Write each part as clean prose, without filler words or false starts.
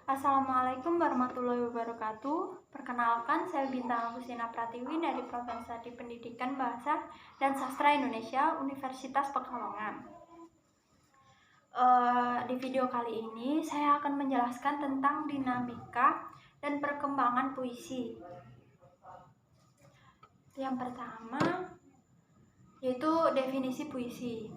Assalamualaikum warahmatullahi wabarakatuh. Perkenalkan, saya Bintang Agustina Pratiwi dari Provinsi Pendidikan Bahasa dan Sastra Indonesia, Universitas Pekalongan. Di video kali ini saya akan menjelaskan tentang dinamika dan perkembangan puisi. Yang pertama yaitu definisi puisi.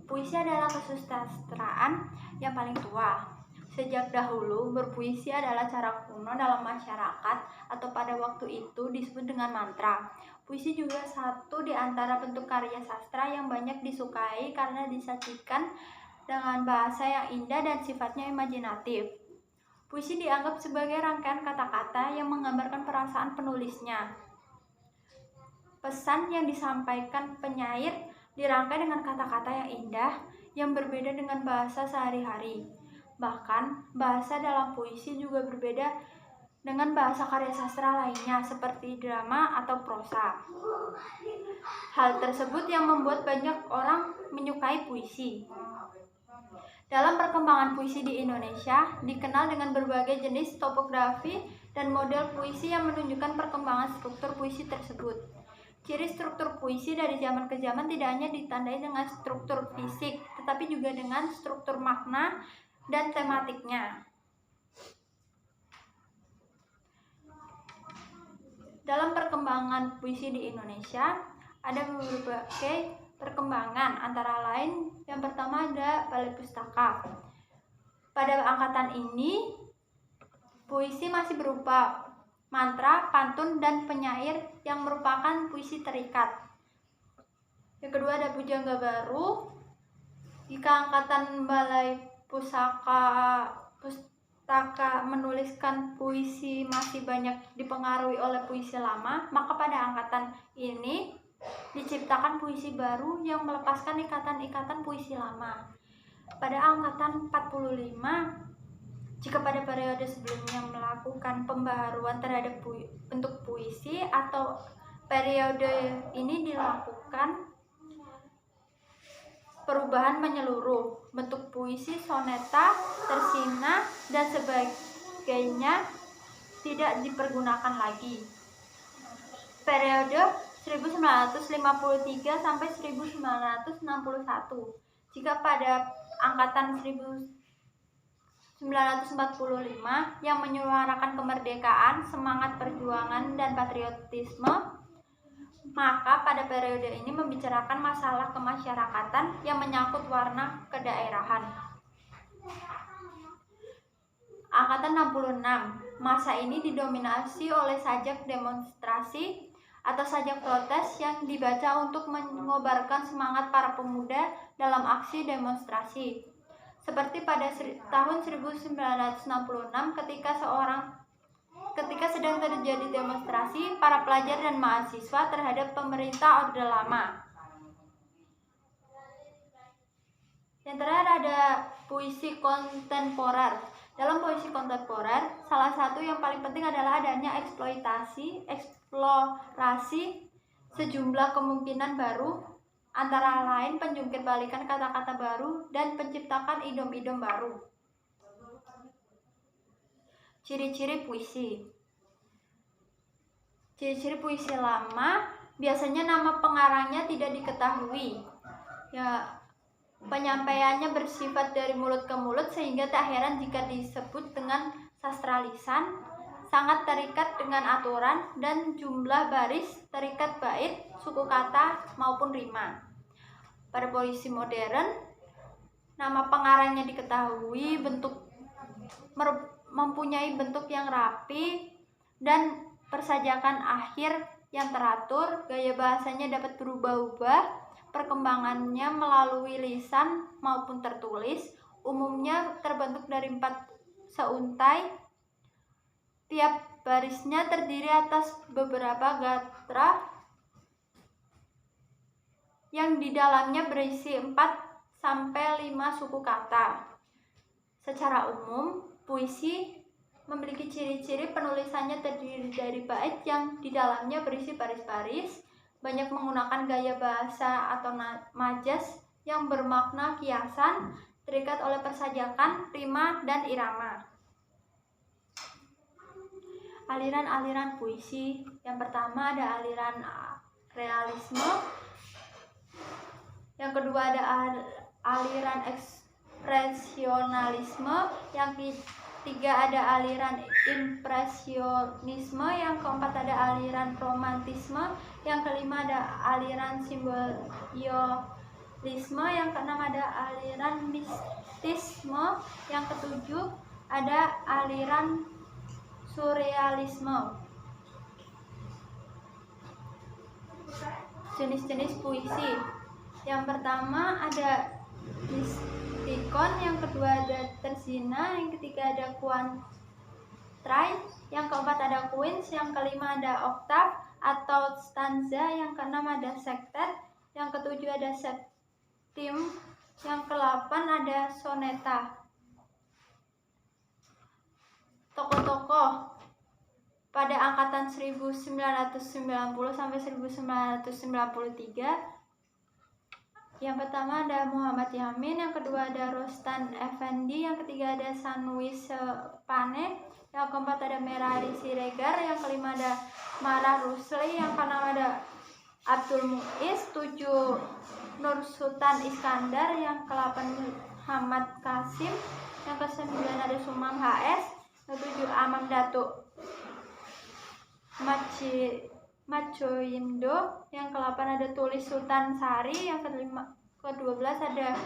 Puisi adalah kesusastraan yang paling tua. Sejak dahulu, berpuisi adalah cara kuno dalam masyarakat atau pada waktu itu disebut dengan mantra. Puisi juga satu di antara bentuk karya sastra yang banyak disukai karena disajikan dengan bahasa yang indah dan sifatnya imajinatif. Puisi dianggap sebagai rangkaian kata-kata yang menggambarkan perasaan penulisnya. Pesan yang disampaikan penyair dirangkai dengan kata-kata yang indah yang berbeda dengan bahasa sehari-hari. Bahkan, bahasa dalam puisi juga berbeda dengan bahasa karya sastra lainnya seperti drama atau prosa. Hal tersebut yang membuat banyak orang menyukai puisi. Dalam perkembangan puisi di Indonesia, dikenal dengan berbagai jenis topografi dan model puisi yang menunjukkan perkembangan struktur puisi tersebut. Ciri struktur puisi dari zaman ke zaman tidak hanya ditandai dengan struktur fisik, tetapi juga dengan struktur makna dan tematiknya. Dalam perkembangan puisi di Indonesia, ada berbagai perkembangan, antara lain yang pertama ada Balai Pustaka. Pada angkatan ini, puisi masih berupa mantra, pantun, dan penyair yang merupakan puisi terikat. Yang kedua ada Pujangga Baru. Jika angkatan Balai Pustaka menuliskan puisi masih banyak dipengaruhi oleh puisi lama, maka pada angkatan ini diciptakan puisi baru yang melepaskan ikatan-ikatan puisi lama. Pada angkatan 45, jika pada periode sebelumnya melakukan pembaharuan terhadap bentuk puisi, atau periode ini dilakukan perubahan menyeluruh, bentuk puisi, soneta, tersina, dan sebagainya tidak dipergunakan lagi. Periode 1953 sampai 1961. Jika pada angkatan 1945 yang menyuarakan kemerdekaan, semangat perjuangan, dan patriotisme, maka pada periode ini membicarakan masalah kemasyarakatan yang menyangkut warna kedaerahan. Angkatan 66, masa ini didominasi oleh sajak demonstrasi atau sajak protes yang dibaca untuk mengobarkan semangat para pemuda dalam aksi demonstrasi. Seperti pada tahun 1966 ketika sedang terjadi demonstrasi para pelajar dan mahasiswa terhadap pemerintah Orde Lama. Yang terakhir ada puisi kontemporer. Dalam puisi kontemporer, salah satu yang paling penting adalah adanya eksplorasi sejumlah kemungkinan baru, antara lain penjungkir balikan kata-kata baru dan penciptakan idiom-idiom baru. Ciri-ciri puisi. Ciri-ciri puisi lama, biasanya nama pengarangnya tidak diketahui. Penyampaiannya bersifat dari mulut ke mulut sehingga tak heran jika disebut dengan sastra lisan, sangat terikat dengan aturan dan jumlah baris, terikat bait, suku kata maupun rima. Pada puisi modern, nama pengarangnya diketahui, mempunyai bentuk yang rapi dan persajakan akhir yang teratur, gaya bahasanya dapat berubah-ubah, perkembangannya melalui lisan maupun tertulis, umumnya terbentuk dari 4 seuntai. Tiap barisnya terdiri atas beberapa gatra yang di dalamnya berisi 4 sampai 5 suku kata. Secara umum, puisi memiliki ciri-ciri penulisannya terdiri dari bait yang di dalamnya berisi baris-baris, banyak menggunakan gaya bahasa atau majas yang bermakna kiasan, terikat oleh persajakan, rima, dan irama. aliran-aliran puisi. Yang pertama ada aliran realisme, yang kedua ada aliran ekspresionalisme, yang ketiga ada aliran impresionisme, yang keempat ada aliran romantisme, yang kelima ada aliran simbolisme, yang keenam ada aliran mistisme, yang ketujuh ada aliran surrealisme. Jenis-jenis puisi. Yang pertama ada distikon, yang kedua ada terzina, yang ketiga ada quatrain, yang keempat ada quints, yang kelima ada oktav atau stanza, yang keenam ada sektet, yang ketujuh ada septim, yang kedelapan ada soneta. Tokoh-tokoh pada angkatan 1990 sampai 1993. Yang pertama ada Muhammad Yamin, yang kedua ada Rostan Effendi, yang ketiga ada Sanwi Sepane, yang keempat ada Merari Siregar, yang kelima ada Marah Rusli, yang keenam ada Abdul Muiz, 7 Nur Sultan Iskandar, yang ke-8 Muhammad Kasim, yang ke-9 ada Sumam HS, yang ke-7 Amam Datuk Majoindo, yang ke-8 ada Tulis Sultan Sari, yang ke-12 ada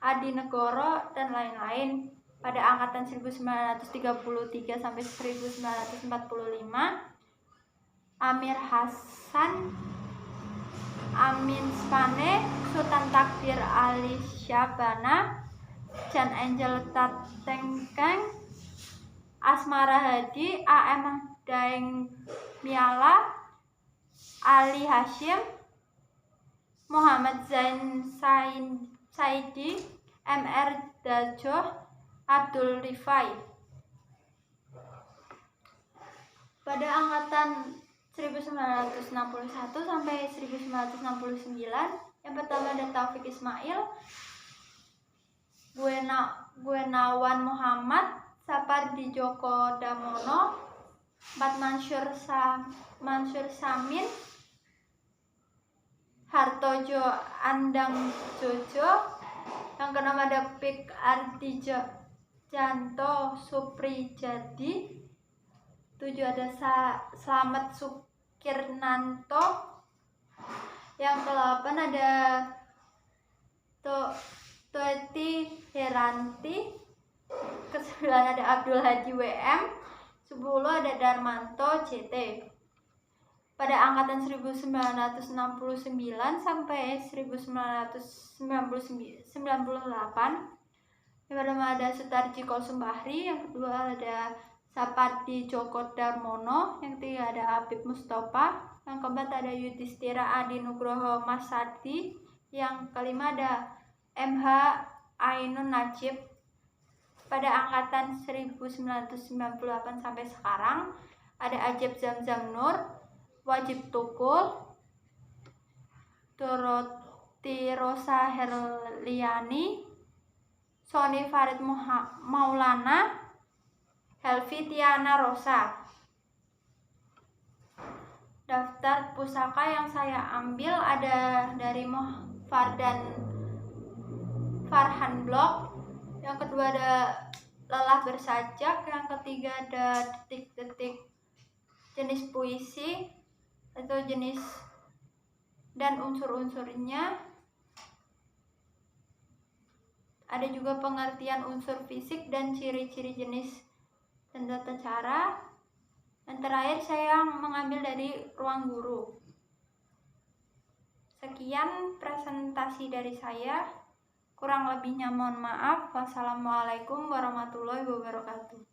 Adi Negoro, dan lain-lain. Pada angkatan 1933 sampai 1945, Amir Hasan, Amin Spane, Sultan Takdir Ali Syabana, Jan Angel Tatengkeng, Asmara Hadi, AM Daeng Miala, Ali Hashim, Muhammad Zain Saidi, MR Dajoh, Abdul Rifai. Pada angkatan 1961 sampai 1969, yang pertama ada Taufik Ismail, Gunawan Muhammad, Sapardi Djoko Damono, 4 Mansur Samin, Hartojo Andang Jojo, yang ke-6 ada Pik Ardijanto Suprijadi, 7 ada Slamet Sukirnanto, yang ke-8 ada Tueti Heranti, ke-9 ada Abdul Hadi WM, 10 ada Darmanto CT. Pada angkatan 1969 sampai 1998, yang pertama ada Sutarji Kosumahri, yang kedua ada Sapardi Djoko Darmono, yang ketiga ada Habib Mustafa, yang keempat ada Yudhistira Adi Nugroho Masadi, yang kelima ada MH Ainun Najib. Pada angkatan 1998 sampai sekarang ada Ajib Zamzam Nur, Wajib Tukul, Doroti Rosa Herliani, Sony Farid Maulana, Helvi Tiana Rosa. Daftar pusaka yang saya ambil ada dari Farhan Blog, yang kedua ada Lelah Bersajak, yang ketiga ada Detik-detik jenis puisi atau jenis dan unsur-unsurnya. Ada juga pengertian unsur fisik dan ciri-ciri jenis dan tata cara. Dan terakhir saya mengambil dari Ruang Guru. Sekian presentasi dari saya. Kurang lebihnya mohon maaf. Wassalamualaikum warahmatullahi wabarakatuh.